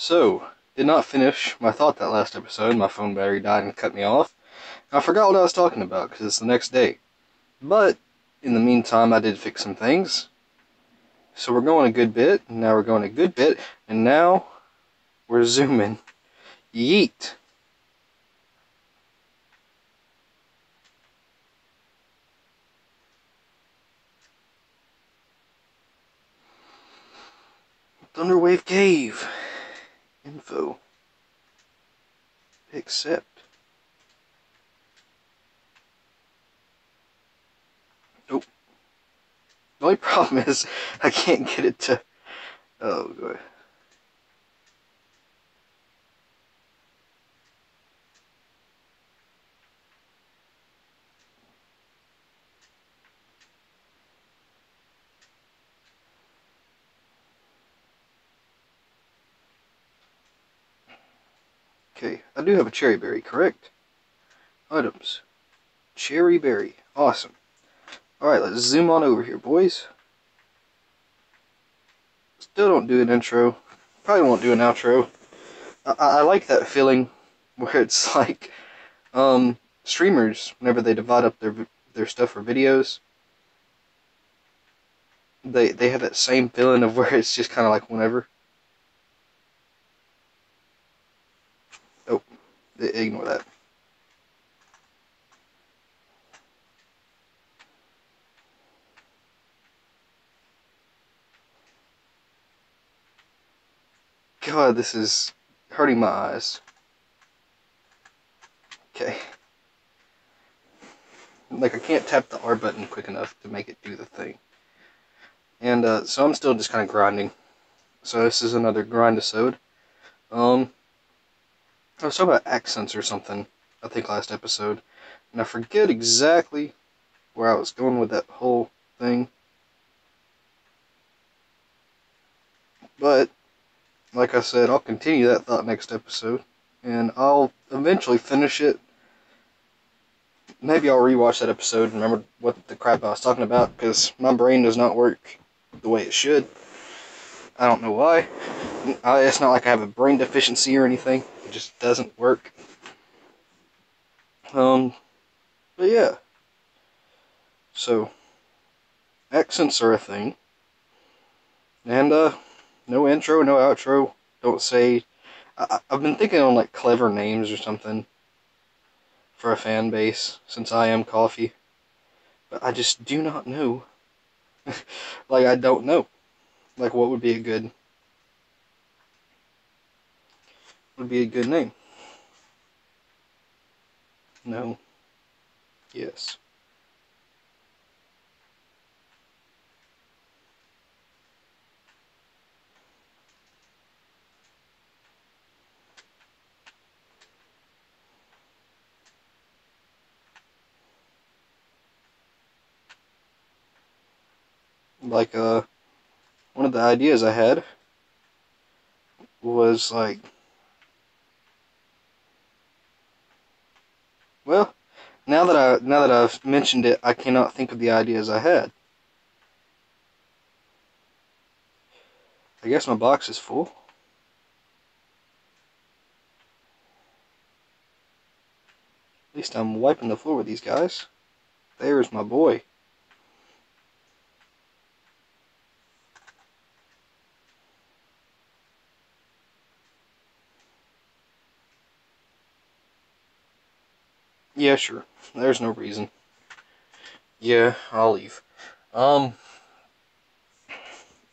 So, did not finish my thought that last episode. My phone battery died and cut me off. I forgot what I was talking about because it's the next day. But, in the meantime, I did fix some things. So we're going a good bit, and now we're going a good bit, and now we're zooming. Yeet. Thunderwave Cave. Info. Accept. Nope. The only problem is I can't get it to... Oh, good. Okay, I do have a cherry berry, correct? Items. Cherry berry. Awesome. Alright, let's zoom on over here, boys. Still don't do an intro. Probably won't do an outro. I like that feeling where it's like streamers, whenever they divide up their stuff for videos, they have that same feeling of where it's just kind of like whenever. Oh, ignore that. God, this is hurting my eyes. Okay. Like, I can't tap the R button quick enough to make it do the thing. And, so I'm still just kind of grinding. So this is another grind-episode. I was talking about accents or something, I think last episode. And I forget exactly where I was going with that whole thing. But, like I said, I'll continue that thought next episode. And I'll eventually finish it. Maybe I'll rewatch that episode and remember what the crap I was talking about, because my brain does not work the way it should. I don't know why. It's not like I have a brain deficiency or anything. It just doesn't work. But yeah. So, accents are a thing. And, no intro, no outro. Don't say... I've been thinking on, like, clever names or something for a fan base, since I am coffee. But I just do not know. Like, I don't know. Like, what would be a good... would be a good name? No. Yes. Like, one of the ideas I had was, like... Well, now that I've mentioned it, I cannot think of the ideas I had. I guess my box is full. At least I'm wiping the floor with these guys. There's my boy. Yeah, sure. There's no reason. Yeah, I'll leave. Man,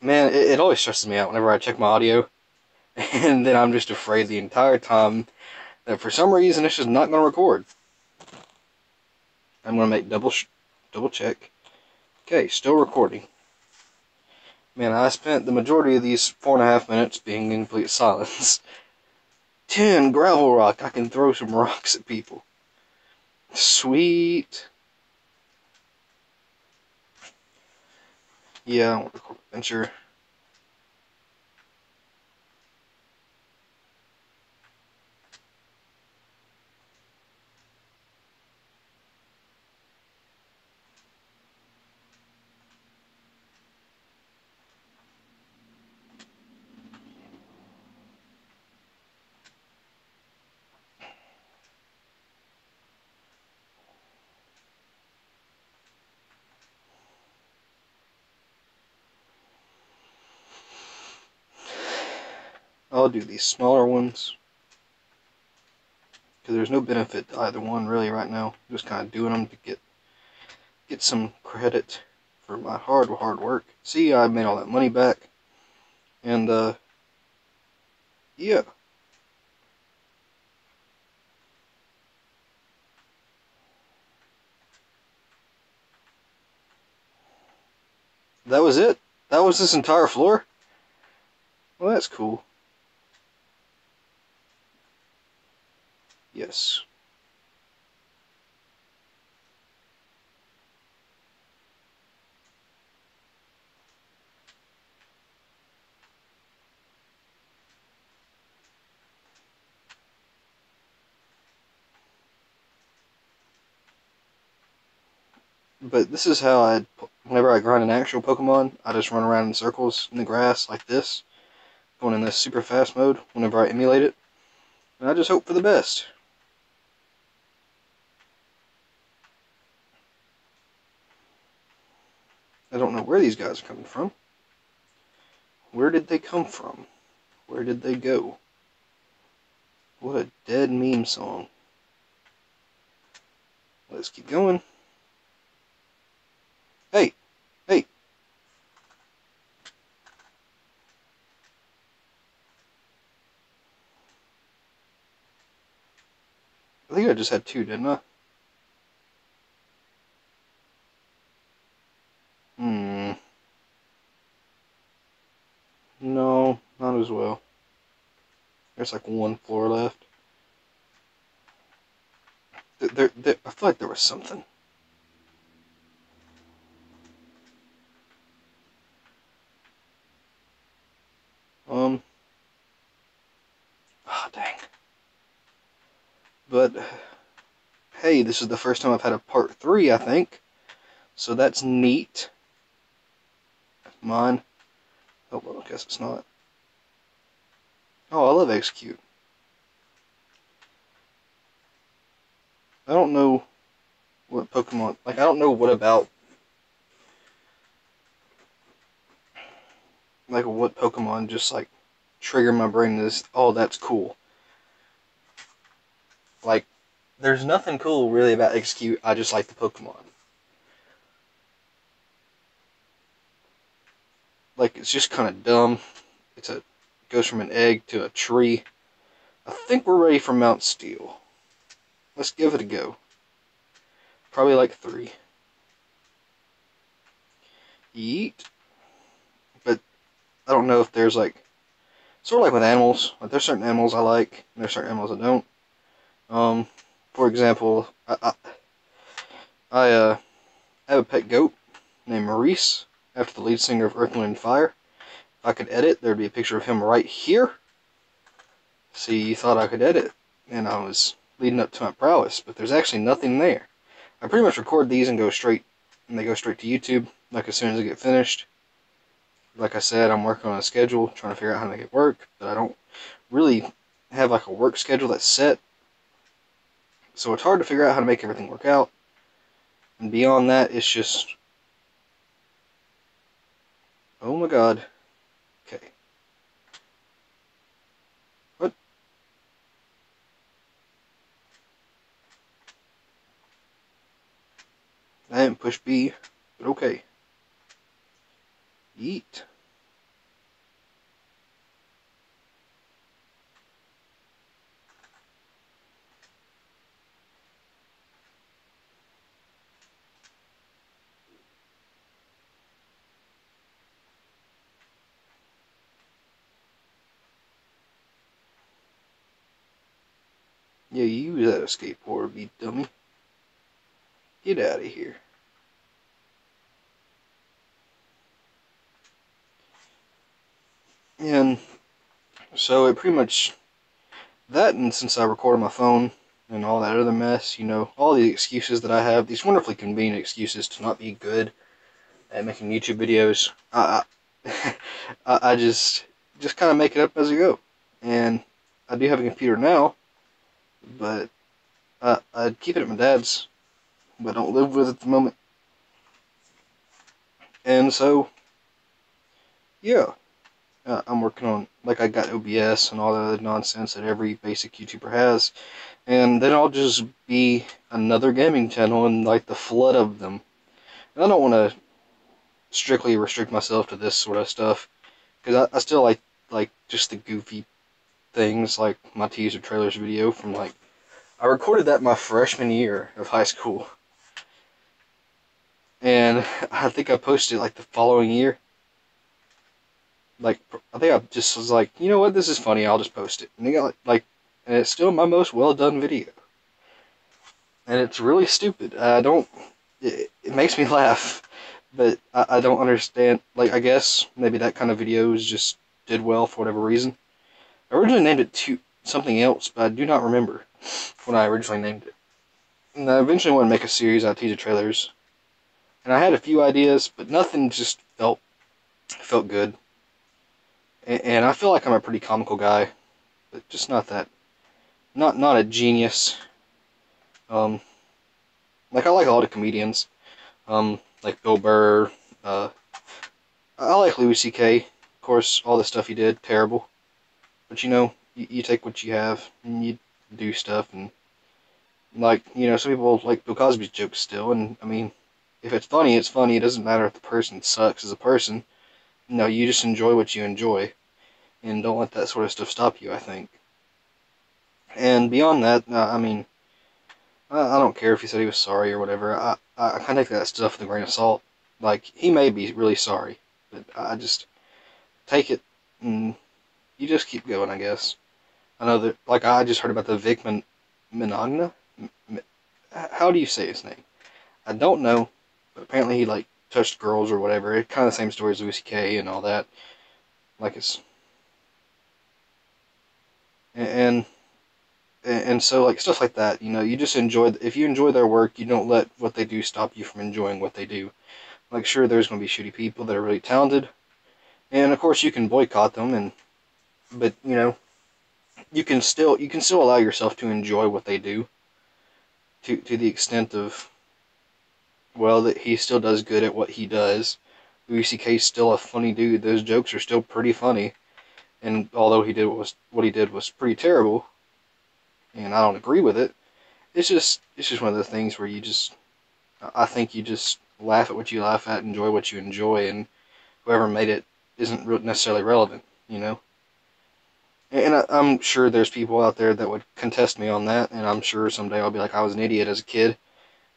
it always stresses me out whenever I check my audio. And then I'm just afraid the entire time that for some reason it's just not going to record. I'm going to make double check. Okay, still recording. Man, I spent the majority of these 4.5 minutes being in complete silence. 10 gravel rock. I can throw some rocks at people. Sweet. Yeah, I want to record adventure. I'll do these smaller ones, because there's no benefit to either one really right now. I'm just kind of doing them to get some credit for my hard work. See, I made all that money back, and yeah. That was it? That was this entire floor? Well, that's cool. Yes. But this is how whenever I grind an actual Pokemon, I just run around in circles in the grass like this, going in this super fast mode whenever I emulate it. And I just hope for the best. I don't know where these guys are coming from. Where did they come from? Where did they go? What a dead meme song. Let's keep going. Hey! Hey! I think I just had two, didn't I? No, not as well. There's like one floor left. I feel like there was something. Ah, dang. But, hey, this is the first time I've had a part 3, I think. So that's neat. Mine. Oh, well, I guess it's not. Oh, I love Execute. I don't know what Pokemon... Like, I don't know what about... Like, what Pokemon just, like, trigger my brain is, oh, that's cool. Like, there's nothing cool, really, about Execute. I just like the Pokemon. Like, it's just kind of dumb. It goes from an egg to a tree. I think we're ready for Mount Steel. Let's give it a go. Probably like 3. Yeet. But I don't know if there's like... Sort of like with animals. Like, there's certain animals I like, and there's certain animals I don't. For example, I have a pet goat named Maurice, after the lead singer of Earth, Wind, and Fire. If I could edit, there'd be a picture of him right here. See, you thought I could edit, and I was leading up to my prowess, but there's actually nothing there. I pretty much record these and they go straight to YouTube, like as soon as I get finished. Like I said, I'm working on a schedule, trying to figure out how to make it work, but I don't really have like a work schedule that's set. So it's hard to figure out how to make everything work out. And beyond that, it's just... Oh my god. Okay. What? I didn't push B, but okay. Yeet. Yeah, you use that escape orb, you dummy. Get out of here. And so it pretty much... That, and since I record on my phone and all that other mess, you know, all the excuses that I have, these wonderfully convenient excuses to not be good at making YouTube videos, I just kind of make it up as I go. And I do have a computer now, but I'd keep it at my dad's, but I don't live with it at the moment. And so, yeah. I'm working on, like, I got OBS and all the other nonsense that every basic YouTuber has, and then I'll just be another gaming channel and like the flood of them. And I don't want to strictly restrict myself to this sort of stuff, because I still like just the goofy things, like my teaser trailers video from, like, I recorded that my freshman year of high school, and I think I posted it like the following year. Like, I think I just was like, you know what, this is funny, I'll just post it. And it got and it's still my most well done video. And it's really stupid. I don't, it makes me laugh, but I don't understand. Like, I guess maybe that kind of videos just did well for whatever reason. I originally named it to something else, but I do not remember when I originally named it. And I eventually wanted to make a series out of teaser trailers. And I had a few ideas, but nothing just felt good. And I feel like I'm a pretty comical guy, but just not that, not a genius. Um, like, I like a lot of comedians, like Bill Burr. I like Louis C.K. Of course, all the stuff he did, terrible. But you take what you have and you do stuff, and like, some people like Bill Cosby's jokes still, and I mean, if it's funny, it's funny. It doesn't matter if the person sucks as a person. No, you just enjoy what you enjoy, and don't let that sort of stuff stop you, I think. And beyond that, I mean, I don't care if he said he was sorry or whatever. I kind of take that stuff with a grain of salt. Like, he may be really sorry, but I just take it and you just keep going, I guess. I know that, like, I just heard about the Vic Minogna? How do you say his name? I don't know, but apparently he, like, touched girls or whatever. It's kind of the same story as Louis C.K. and all that. Like, it's... And and so, like, stuff like that, you just enjoy, if you enjoy their work, you don't let what they do stop you from enjoying what they do. Like, sure, there's going to be shitty people that are really talented, and of course you can boycott them, but you can still allow yourself to enjoy what they do, to the extent of, well, that he still does good at what he does. Louis C.K.'s still a funny dude. Those jokes are still pretty funny, and although what he did was pretty terrible, and I don't agree with it, it's just one of those things where I think you just laugh at what you laugh at, enjoy what you enjoy, and whoever made it isn't necessarily relevant, And I'm sure there's people out there that would contest me on that, and I'm sure someday I'll be like, I was an idiot as a kid.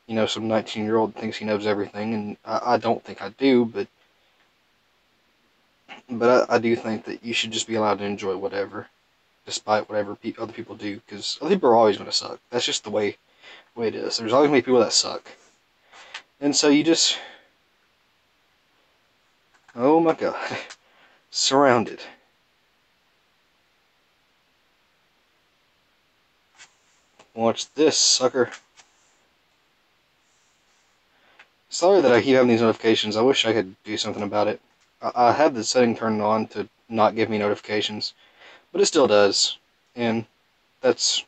Some 19-year-old thinks he knows everything, and I don't think I do, but I do think that you should just be allowed to enjoy whatever, despite whatever other people do, because other people are always going to suck. That's just the way it is. There's always going to be people that suck. And so you just... Oh my god. Surrounded. Watch this, sucker. Sorry that I keep having these notifications. I wish I could do something about it. I have the setting turned on to not give me notifications, but it still does. And that's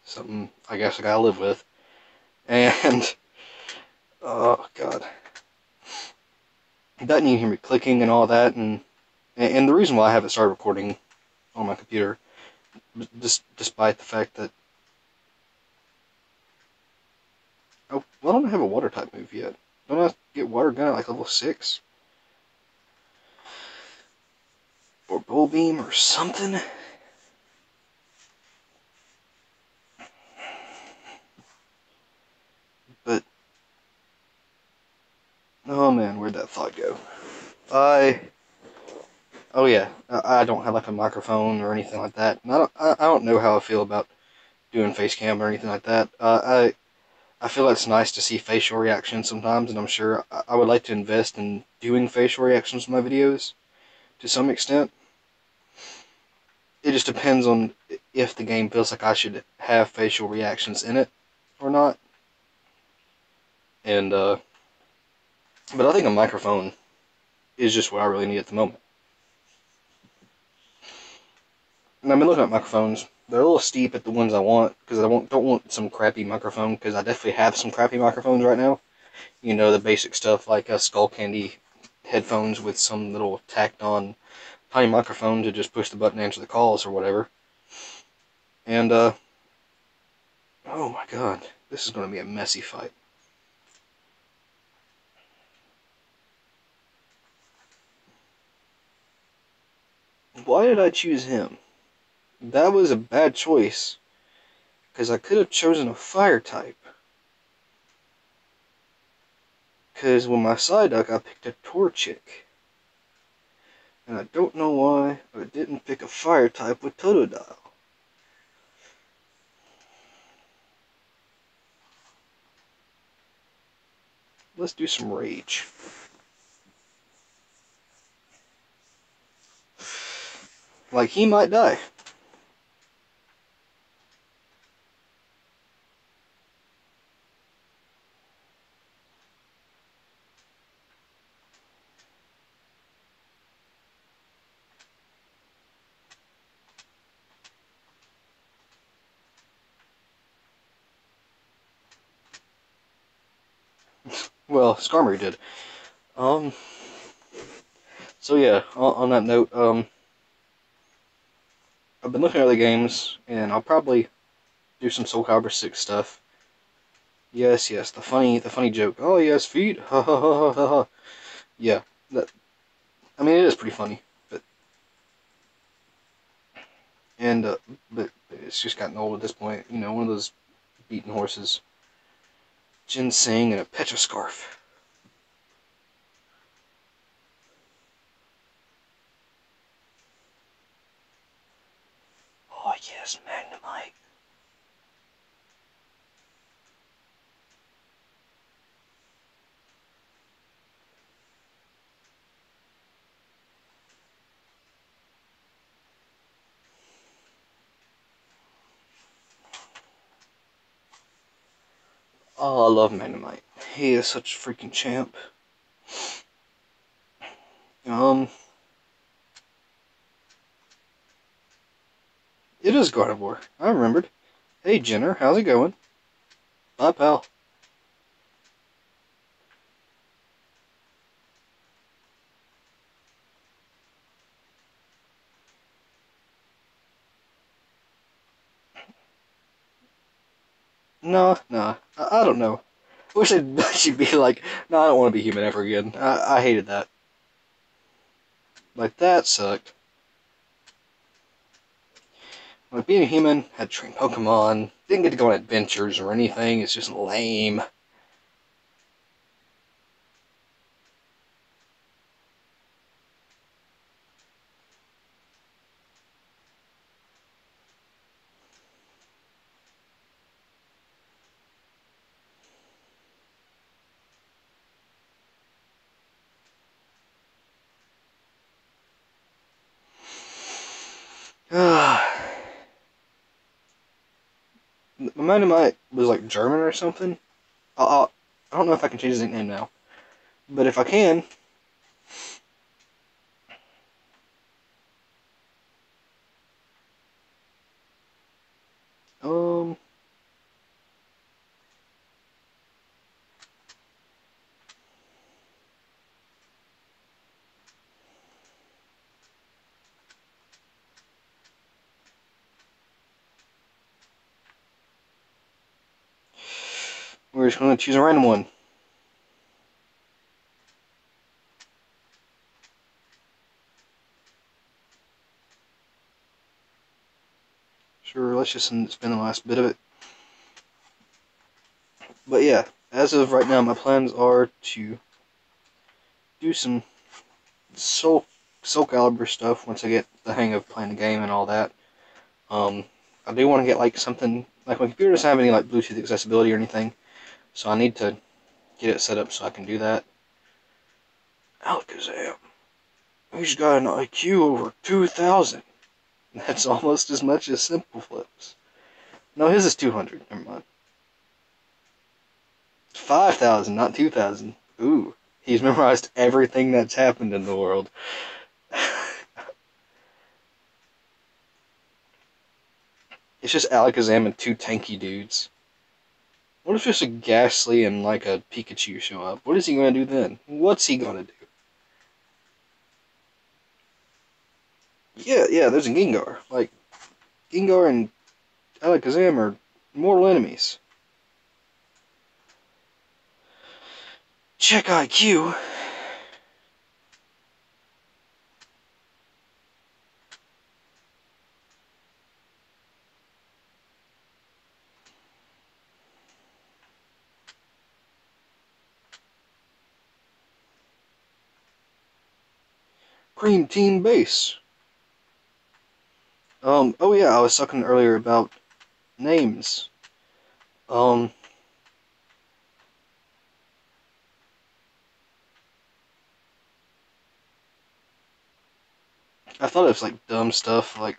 something I guess I gotta live with. And, oh god. That, and you hear me clicking and all that, and the reason why I haven't started recording on my computer, despite the fact that... Oh, well, I don't have a water type move yet. Don't I get water gun at like level 6? Or bull beam or something? But, oh man, where'd that thought go? Oh yeah, I don't have like a microphone or anything like that. And I don't know how I feel about doing face cam or anything like that. I feel it's nice to see facial reactions sometimes, and I'm sure I would like to invest in doing facial reactions in my videos to some extent. It just depends on if the game feels like I should have facial reactions in it or not. And but I think a microphone is just what I really need at the moment. And I've been looking at microphones. They're a little steep at the ones I want, because I don't want some crappy microphone, because I definitely have some crappy microphones right now. The basic stuff like Skull Candy headphones with some little tacked on tiny microphone to just push the button to answer the calls or whatever. And, oh my god, this is going to be a messy fight. Why did I choose him? That was a bad choice, because I could have chosen a fire type. Because with my Psyduck, I picked a Torchic. And I don't know why I didn't pick a fire type with Totodile. Let's do some rage. Like, he might die. Well, Skarmory did. So yeah, on that note, I've been looking at other games, and I'll probably do some Soul Calibur 6 stuff. Yes, the funny joke. Oh, he has feet. Ha ha ha ha ha. Yeah, that. I mean, it is pretty funny, but but it's just gotten old at this point. You know, one of those beaten horses. Ginseng and a Petroscarf. Oh yes, Magnemite. Oh, I love Magnemite. He is such a freaking champ. It is Gardevoir. I remembered. Hey, Jenner, how's it going? Bye, pal. No, I don't know. I wish she'd be like, no, I don't want to be human ever again. I hated that. Like, that sucked. Like, being a human, had to train Pokemon, didn't get to go on adventures or anything, it's just lame. Magnemite was like German or something. I don't know if I can change his nickname now. But if I can, um, we're just going to choose a random one. Sure, let's just spend the last bit of it. But yeah, as of right now, my plans are to do some Soul Calibur stuff once I get the hang of playing the game and all that. I do want to get like something, like my computer doesn't have any like Bluetooth accessibility or anything, so I need to get it set up so I can do that. Alakazam, he's got an IQ over 2,000. That's almost as much as Simple Flips. No, his is 200. Never mind. 5,000, not 2,000. Ooh, he's memorized everything that's happened in the world. It's just Alakazam and two tanky dudes. What if just a Ghastly and like a Pikachu show up? What is he gonna do then? What's he gonna do? Yeah, there's a Gengar. Like, Gengar and Alakazam are mortal enemies. Check IQ. Cream Team Base. Oh yeah, I was talking earlier about names. Um, I thought it was like dumb stuff, like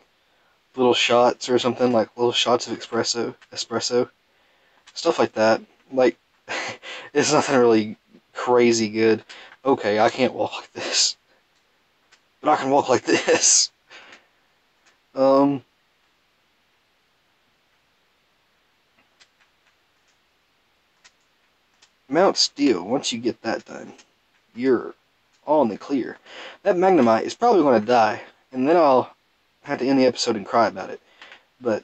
little shots or something, like little shots of espresso, stuff like that. Like, it's nothing really crazy good. Okay, I can't walk like this, but I can walk like this. Um, Mount Steel, once you get that done, you're all in the clear. That Magnemite is probably going to die, and then I'll have to end the episode and cry about it. But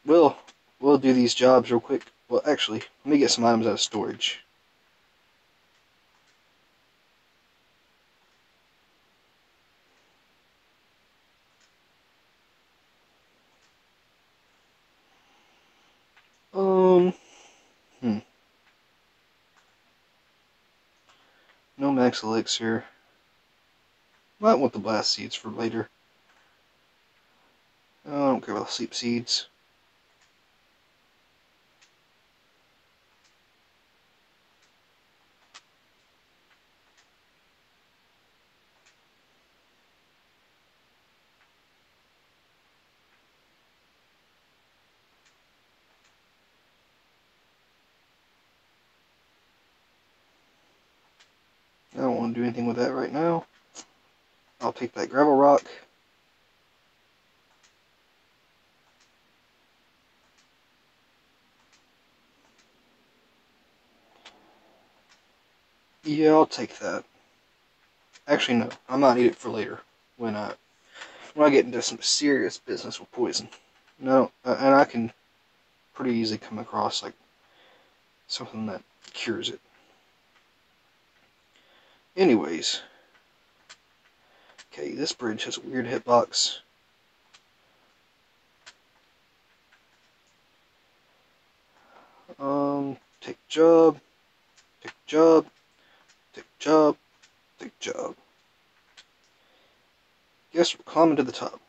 we'll we'll do these jobs real quick. Well, actually, let me get some items out of storage. Um, hmm. No max elixir. Might want the blast seeds for later. I don't care about the sleep seeds. I don't want to do anything with that right now. I'll take that gravel rock. Yeah, I'll take that. Actually, no. I might need it for later when I get into some serious business with poison. No, and I can pretty easily come across like something that cures it. Anyways, okay, this bridge has a weird hitbox. Take job, take job, take job, take job. Guess we're climbing to the top.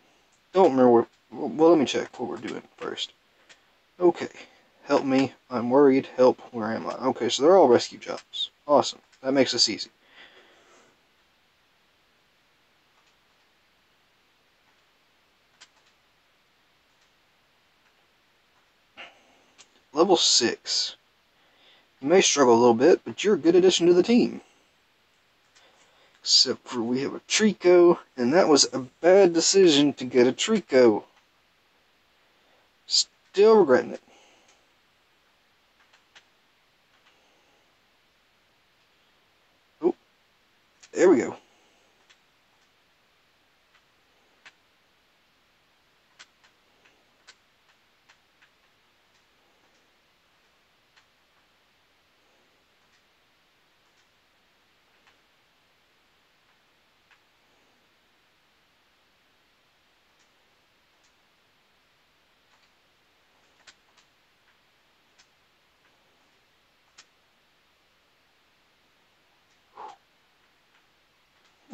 Don't remember where. Well, let me check what we're doing first. Okay, help me. I'm worried. Help. Where am I? Okay, so they're all rescue jobs. Awesome. That makes us easy. Level 6. You may struggle a little bit, but you're a good addition to the team. Except for we have a Trico, and that was a bad decision to get a Trico. Still regretting it. Oh, there we go.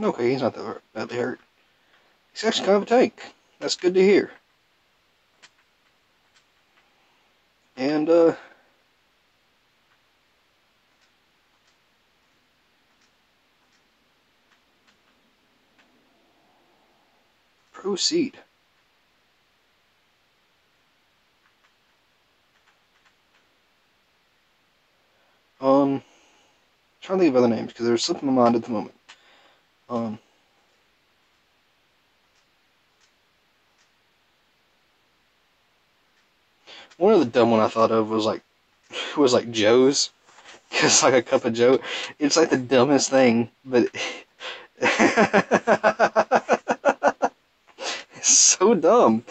Okay, he's not that badly hurt. He's actually kind of a tank. That's good to hear. And, proceed. Trying to think of other names, because there's something in my mind at the moment. Um, One of the dumb one I thought of was like Joe's, because like a cup of Joe, it's like the dumbest thing, but is so dumb.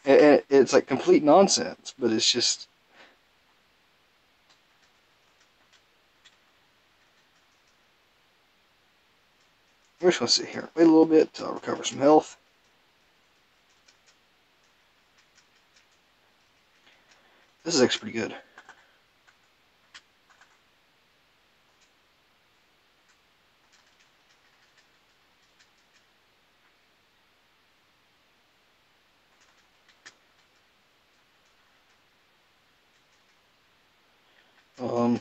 And it's like complete nonsense, but it's just... We're just going to sit here and wait a little bit till I recover some health. This is actually pretty good. Um,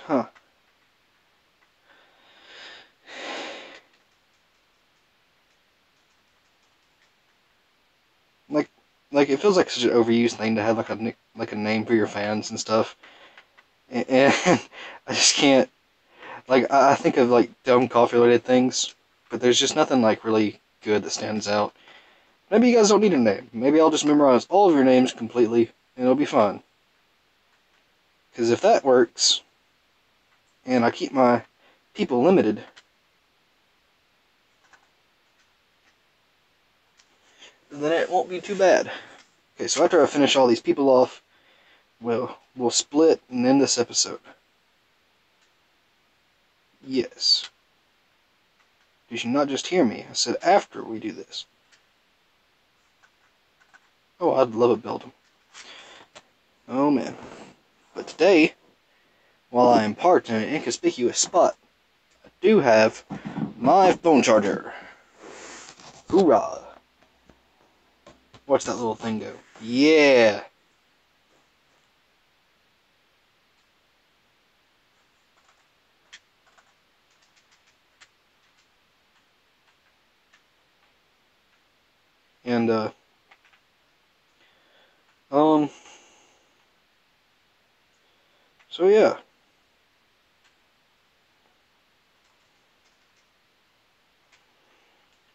huh. Like, it feels like such an overused thing to have like a name for your fans and stuff. And I just can't... Like, I think of like dumb coffee-related things, but there's just nothing like really good that stands out. Maybe you guys don't need a name. Maybe I'll just memorize all of your names completely, and it'll be fine. Because if that works, and I keep my people limited, then it won't be too bad. Okay, so after I finish all these people off, we'll split and end this episode. Yes. You should not just hear me. I said after we do this. Oh, I'd love a build 'em. Oh man. But today, while I am parked in an inconspicuous spot, I do have my phone charger. Hoorah! Watch that little thing go. Yeah! And, so yeah.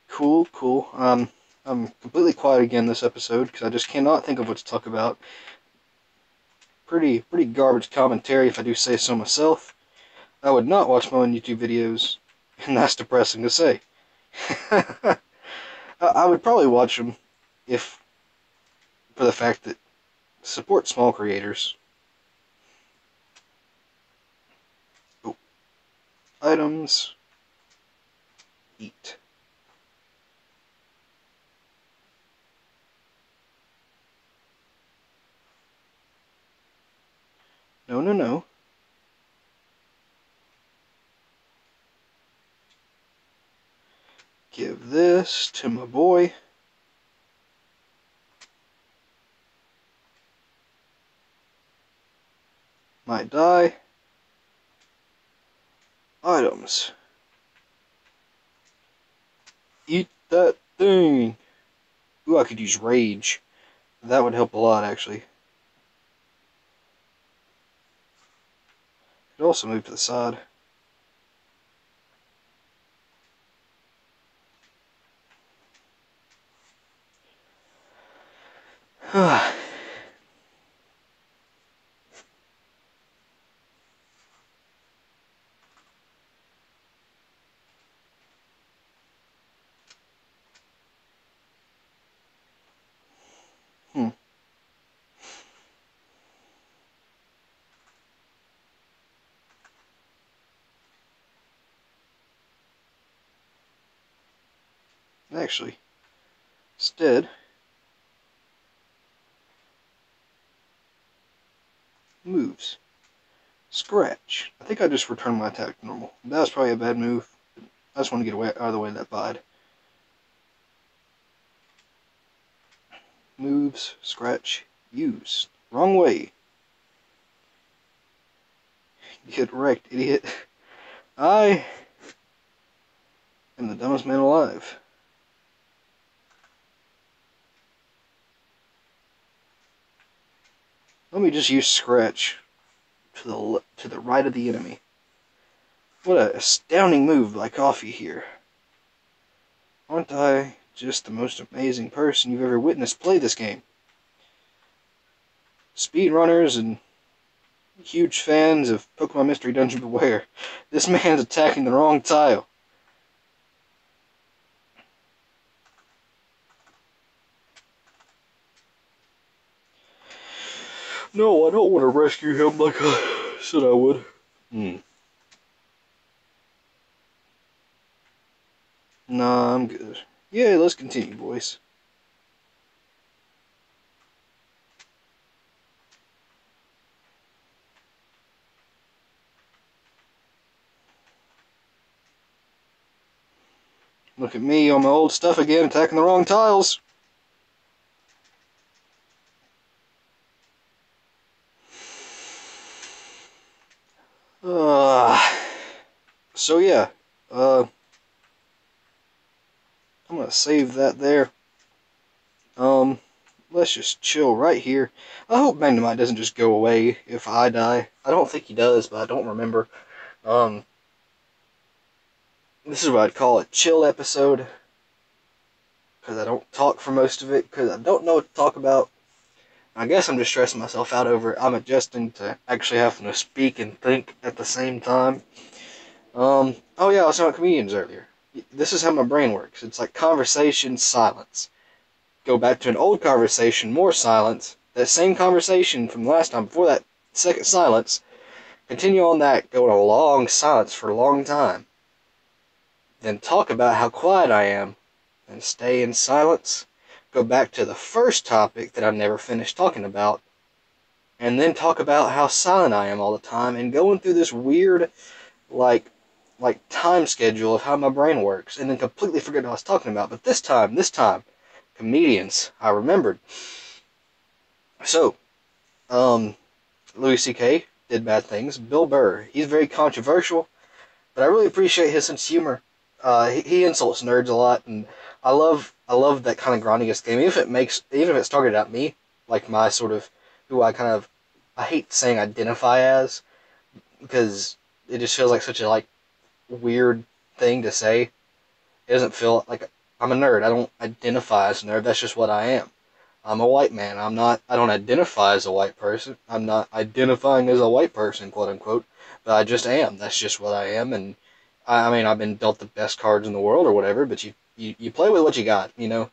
Cool. I'm completely quiet again this episode because I just cannot think of what to talk about. Pretty garbage commentary if I do say so myself. I would not watch my own YouTube videos, and that's depressing to say. I would probably watch them if, for the fact that support small creators. Oh, items, eat. No. Give this to my boy. Might die. Items. Eat that thing. Ooh, I could use rage. That would help a lot, actually. Could also move to the side. Actually, instead, moves. Scratch. I think I just returned my attack to normal. That was probably a bad move. I just want to get away out of the way of that bide. Moves, scratch, use. Wrong way. Get wrecked, idiot. I am the dumbest man alive. Let me just use scratch to the right of the enemy. What an astounding move by Coffee here. Aren't I just the most amazing person you've ever witnessed play this game? Speedrunners and huge fans of Pokemon Mystery Dungeon beware. This man's attacking the wrong tile. No, I don't want to rescue him like I said I would. Nah, I'm good. Yeah, let's continue, boys. Look at me on my old stuff again, attacking the wrong tiles. So yeah, I'm gonna save that there. Let's just chill right here. I hope Magnemite doesn't just go away if I die. I don't think he does, but I don't remember. This is what I'd call a chill episode, because I don't talk for most of it, because I don't know what to talk about. I guess I'm just stressing myself out over it. I'm adjusting to actually having to speak and think at the same time. Oh yeah, I was talking about comedians earlier. This is how my brain works. It's like conversation, silence. Go back to an old conversation, more silence. That same conversation from the last time, before that second silence. Continue on that, go in a long silence for a long time. Then talk about how quiet I am, and stay in silence. Go back to the first topic that I never finished talking about, and then talk about how silent I am all the time, and going through this weird, like time schedule of how my brain works, and then completely forget what I was talking about. But this time, comedians, I remembered. So, Louis C.K. did bad things. Bill Burr, he's very controversial, but I really appreciate his sense of humor. He insults nerds a lot, and I love that kind of grindiness game. Even if it started at me, like my sort of who I hate saying identify as, because it just feels like such a weird thing to say. It doesn't feel like I'm a nerd. I don't identify as a nerd. That's just what I am. I'm a white man. I don't identify as a white person. I'm not identifying as a white person, quote unquote, but I just am. That's just what I am, and I mean, I've been dealt the best cards in the world or whatever, but you play with what you got, you know?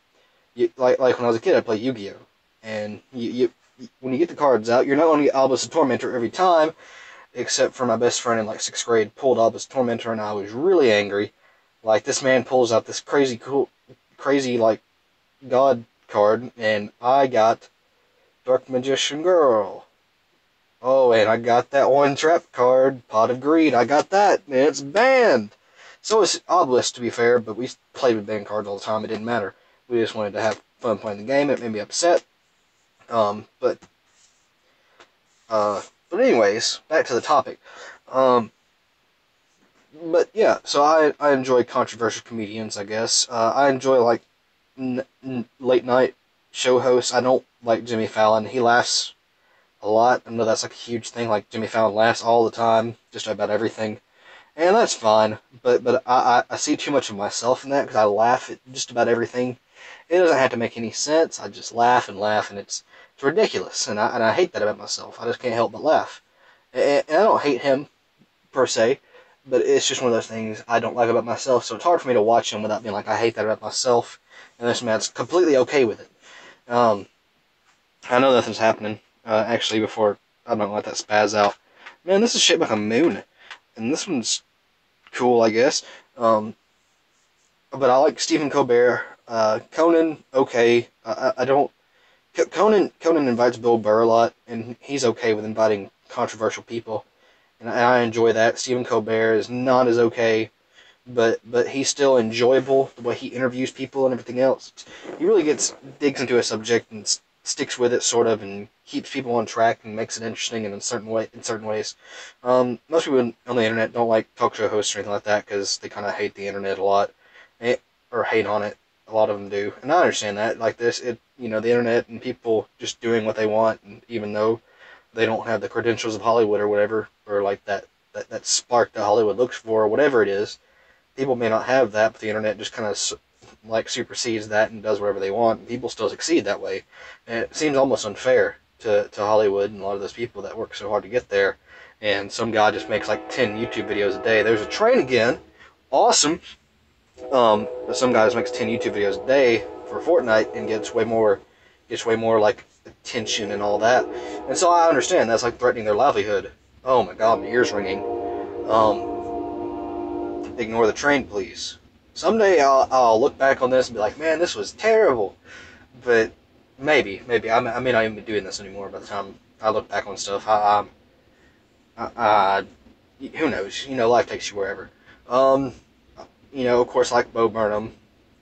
Like when I was a kid, I played Yu-Gi-Oh! And when you get the cards out, you're not going to get Albus the Tormentor every time, except for my best friend in like 6th grade pulled Albus the Tormentor, and I was really angry. Like, this man pulls out this crazy like god card, and I got Dark Magician Girl. Oh, and I got that one trap card, Pot of Greed. I got that, and it's banned. So it's Obelisk, to be fair, but we played with banned cards all the time. It didn't matter. We just wanted to have fun playing the game. It made me upset. But anyways, back to the topic. But yeah, so I enjoy controversial comedians, I guess. I enjoy, like, late night show hosts. I don't like Jimmy Fallon. He laughs a lot. I know that's like a huge thing. Like, Jimmy Fallon laughs all the time, just about everything, and that's fine. But I see too much of myself in that, because I laugh at just about everything. It doesn't have to make any sense. I just laugh and laugh, and it's ridiculous, and I hate that about myself. I just can't help but laugh, and I don't hate him per se, but it's just one of those things I don't like about myself. So it's hard for me to watch him without being like, I hate that about myself, and this man's completely okay with it. I know nothing's happening. Actually, before I'm not gonna let that spaz out. Man, this is shaped like a moon, and this one's cool, I guess. But I like Stephen Colbert. Conan, okay. I don't. Conan invites Bill Burr a lot, and he's okay with inviting controversial people, and I enjoy that. Stephen Colbert is not as okay, but he's still enjoyable, the way he interviews people and everything else. He really digs into a subject and sticks with it, sort of, and keeps people on track and makes it interesting in certain ways. Most people on the internet don't like talk show hosts or anything like that, because they kind of hate the internet a lot, or hate on it. A lot of them do, and I understand that. Like this, the internet and people just doing what they want, and even though they don't have the credentials of Hollywood or whatever, or like that that spark that Hollywood looks for, or whatever it is. People may not have that, but the internet just kind of like supersedes that and does whatever they want. And people still succeed that way. And it seems almost unfair to Hollywood and a lot of those people that work so hard to get there. And some guy just makes like 10 YouTube videos a day. There's a train again. Awesome. But some guy just makes 10 YouTube videos a day for Fortnite and gets way more like attention and all that. And so I understand that's like threatening their livelihood. Oh my god, my ears ringing. Ignore the train, please. Someday I'll look back on this and be like, man, this was terrible. But maybe I may not even be doing this anymore by the time I look back on stuff. Who knows? You know, life takes you wherever. You know, of course, I like Bo Burnham.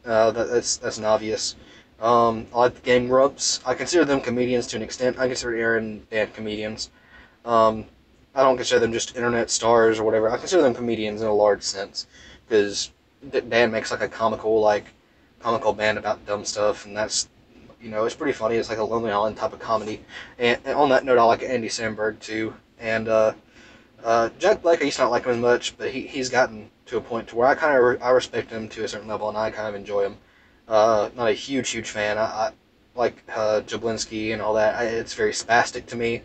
That's an obvious. I like the Game Grumps. I consider them comedians to an extent. I consider Aaron and Dan comedians. I don't consider them just internet stars or whatever. I consider them comedians in a large sense, because Dan makes like a comical band about dumb stuff, and that's, you know, it's pretty funny. It's like a Lonely Island type of comedy. And on that note, I like Andy Samberg too. And Jack Black, I used to not like him as much, but he's gotten to a point to where I respect him to a certain level, and I kind of enjoy him. Not a huge fan. I like Jablinski and all that. It's very spastic to me,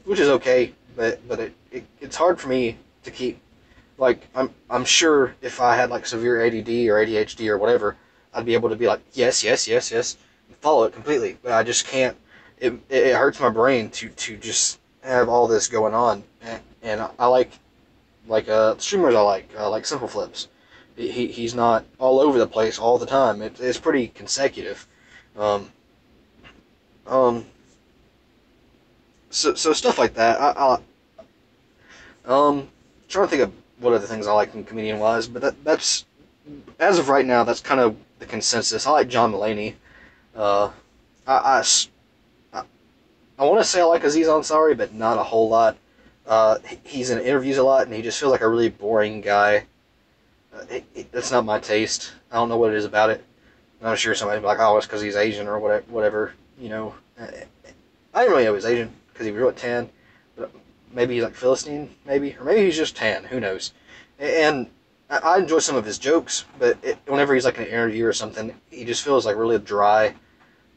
which is okay. But it's hard for me to keep, like, I'm sure if I had like severe ADD or ADHD or whatever, I'd be able to be like, yes, and follow it completely. But I just can't. It hurts my brain to just have all this going on. And I like streamers I like Simple Flips. He's not all over the place all the time. It's pretty consecutive. So stuff like that. Trying to think of what other things I like in comedian wise, but that's as of right now, that's kind of the consensus. I like John Mulaney. I want to say I like Aziz Ansari, but not a whole lot. He's in interviews a lot, and he just feels like a really boring guy. That's not my taste. I don't know what it is about it. I'm sure somebody'd be like, oh, it's because he's Asian or whatever. You know, I didn't really know he was Asian because he was real tan. But maybe he's like Philistine, maybe, or maybe he's just tan. Who knows? And I enjoy some of his jokes, but whenever he's like in an interview or something, he just feels like really dry.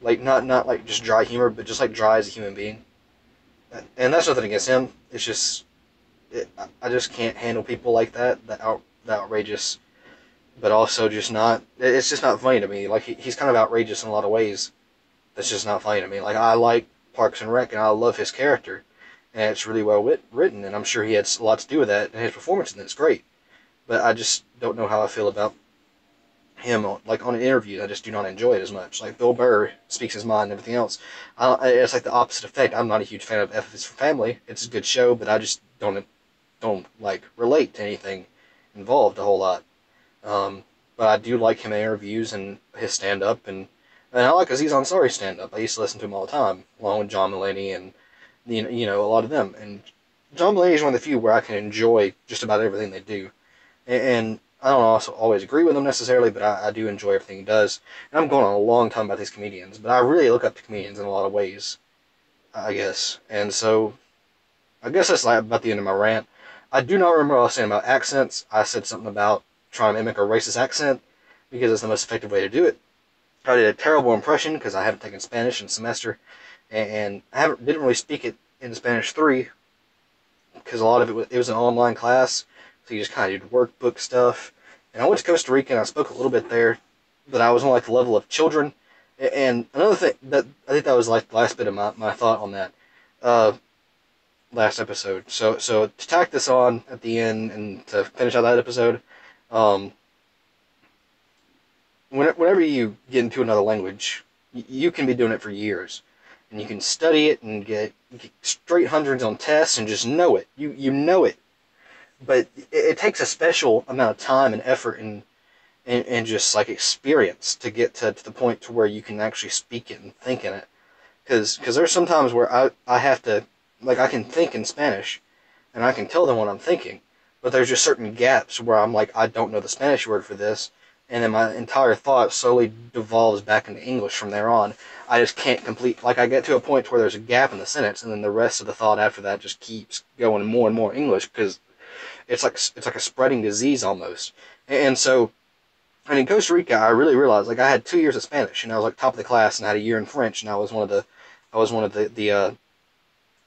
Like not like just dry humor, but just like dry as a human being. And that's nothing against him. It's just I just can't handle people like that. That outrageous, but also just not. It's just not funny to me. Like he's kind of outrageous in a lot of ways. That's just not funny to me. Like I like Parks and Rec, and I love his character, and it's really well written, and I'm sure he had a lot to do with that, and his performance in it's great. But I just don't know how I feel about him on an interview. I just do not enjoy it as much. Like Bill Burr speaks his mind and everything else. It's like the opposite effect. I'm not a huge fan of F is for Family. It's a good show, but I just don't like relate to anything involved a whole lot. But I do like him in interviews and his stand up, and I like Aziz Ansari's stand up. I used to listen to him all the time, along with John Mulaney and you know a lot of them. And John Mulaney is one of the few where I can enjoy just about everything they do. And I don't also always agree with him necessarily, but I do enjoy everything he does. And I'm going on a long time about these comedians, but I really look up to comedians in a lot of ways, I guess. And so, I guess that's about the end of my rant. I do not remember what I was saying about accents. I said something about trying to mimic a racist accent, because it's the most effective way to do it. I did a terrible impression, because I haven't taken Spanish in a semester, and I didn't really speak it in Spanish 3, because a lot of it was an online class. So you just kind of did workbook stuff. And I went to Costa Rica and I spoke a little bit there, but I was on like the level of children. And another thing, that I think that was like the last bit of my thought on that last episode. So to tack this on at the end and to finish out that episode, whenever you get into another language, you can be doing it for years. And you can study it and get straight hundreds on tests and just know it. You know it. But it takes a special amount of time and effort and just like experience to get to the point to where you can actually speak it and think in it. Because there's some times where I have to, like, I can think in Spanish and I can tell them what I'm thinking, but there's just certain gaps where I'm like, I don't know the Spanish word for this, and then my entire thought slowly devolves back into English from there on. I just can't complete, like I get to a point where there's a gap in the sentence, and then the rest of the thought after that just keeps going more and more English, because it's like a spreading disease almost. And so, and in Costa Rica, I really realized, like, I had 2 years of Spanish, and I was like top of the class, and I had a year in French, and I was one of the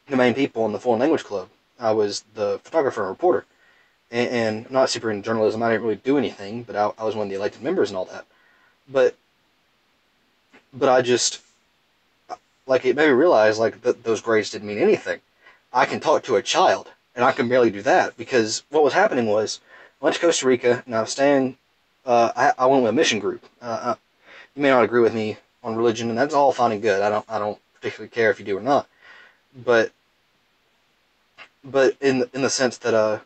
main people in the foreign language club. I was the photographer and reporter, and I'm not super into journalism. I didn't really do anything, but I was one of the elected members and all that. But I just, like, it made me realize, like, that those grades didn't mean anything. I can talk to a child, and I can barely do that, because what was happening was, I went to Costa Rica, and I was staying, I went with a mission group. You may not agree with me on religion, and that's all fine and good. I don't particularly care if you do or not. But in the sense that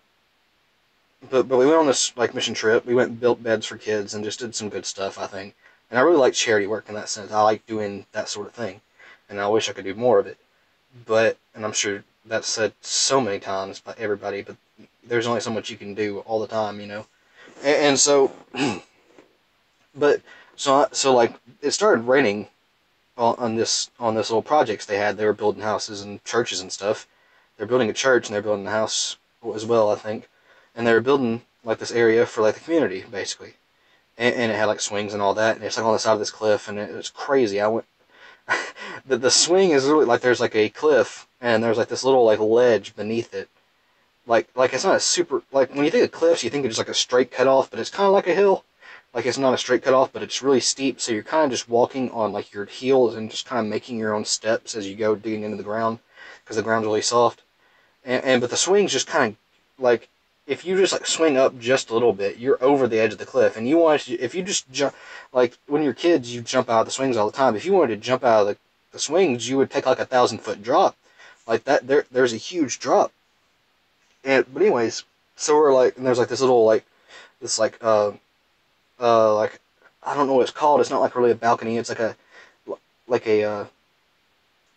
but we went on this, like, mission trip. We went and built beds for kids and just did some good stuff, I think. And I really like charity work in that sense. I like doing that sort of thing, and I wish I could do more of it. But, and I'm sure that's said so many times by everybody, but there's only so much you can do all the time, you know. And so, but so like, it started raining on this little projects they had. They were building houses and churches and stuff. They're building a church, and they're building a house as well, I think. And they were building, like, this area for, like, the community, basically. And it had, like, swings and all that, and it's like on the side of this cliff, and it was crazy. I went the swing is really like, there's like a cliff, and there's like this little, like, ledge beneath it. Like it's not a super, like, when you think of cliffs, you think of just like a straight cut off, but it's kind of like a hill. Like, it's not a straight cut off, but it's really steep, so you're kind of just walking on, like, your heels and just kind of making your own steps as you go digging into the ground, because the ground's really soft. But the swing's just kind of, like, if you just, like, swing up just a little bit, you're over the edge of the cliff. And you want to, if you just jump, like, when you're kids, you jump out of the swings all the time. If you wanted to jump out of the swings, you would take like 1,000-foot drop, like that. There's a huge drop. But anyways, so we're like, and there's like this little, like, this, like, I don't know what it's called. It's not like really a balcony. It's like a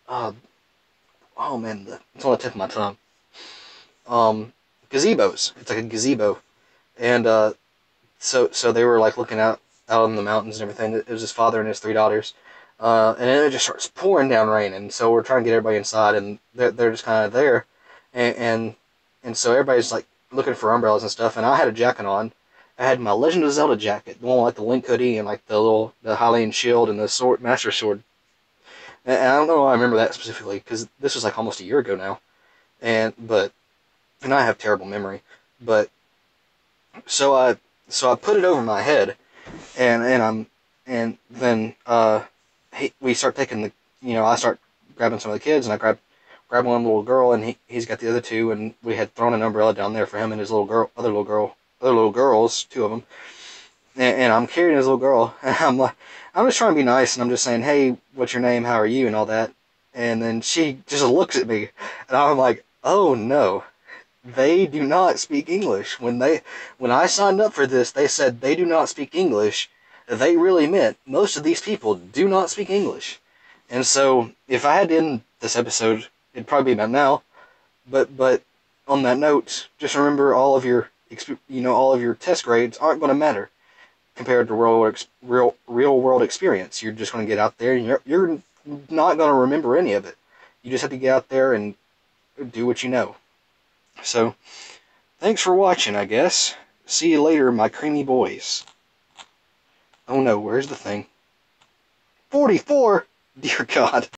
uh oh man, it's on the tip of my tongue. Gazebos. It's like a gazebo, and so they were, like, looking out in the mountains and everything. It was his father and his 3 daughters, and then it just starts pouring down rain, and so we're trying to get everybody inside, and they're just kind of there, and, and and so everybody's, like, looking for umbrellas and stuff, and I had a jacket on. I had my Legend of Zelda jacket, the one with, like, the Link hoodie and, like, the Hylian shield and the Master Sword. And I don't know why I remember that specifically, because this was like almost a year ago now, and I have terrible memory, but so I put it over my head, and then we start taking I start grabbing some of the kids, and I grab one little girl, and he's got the other two, and we had thrown an umbrella down there for him and his other little girls, two of them, and I'm carrying his little girl, and I'm just trying to be nice, and I'm just saying, hey, what's your name, how are you, and all that, and then she just looks at me, and I'm like, oh no. They do not speak English. When I signed up for this, they said they do not speak English. They really meant most of these people do not speak English. And so, if I had to end this episode, it'd probably be about now. But on that note, just remember, all of your test grades aren't going to matter compared to real world experience. You're just going to get out there, and you're not going to remember any of it. You just have to get out there and do what you know. So, thanks for watching, I guess. See you later, my creamy boys. Oh no, where's the thing? 44? Dear God.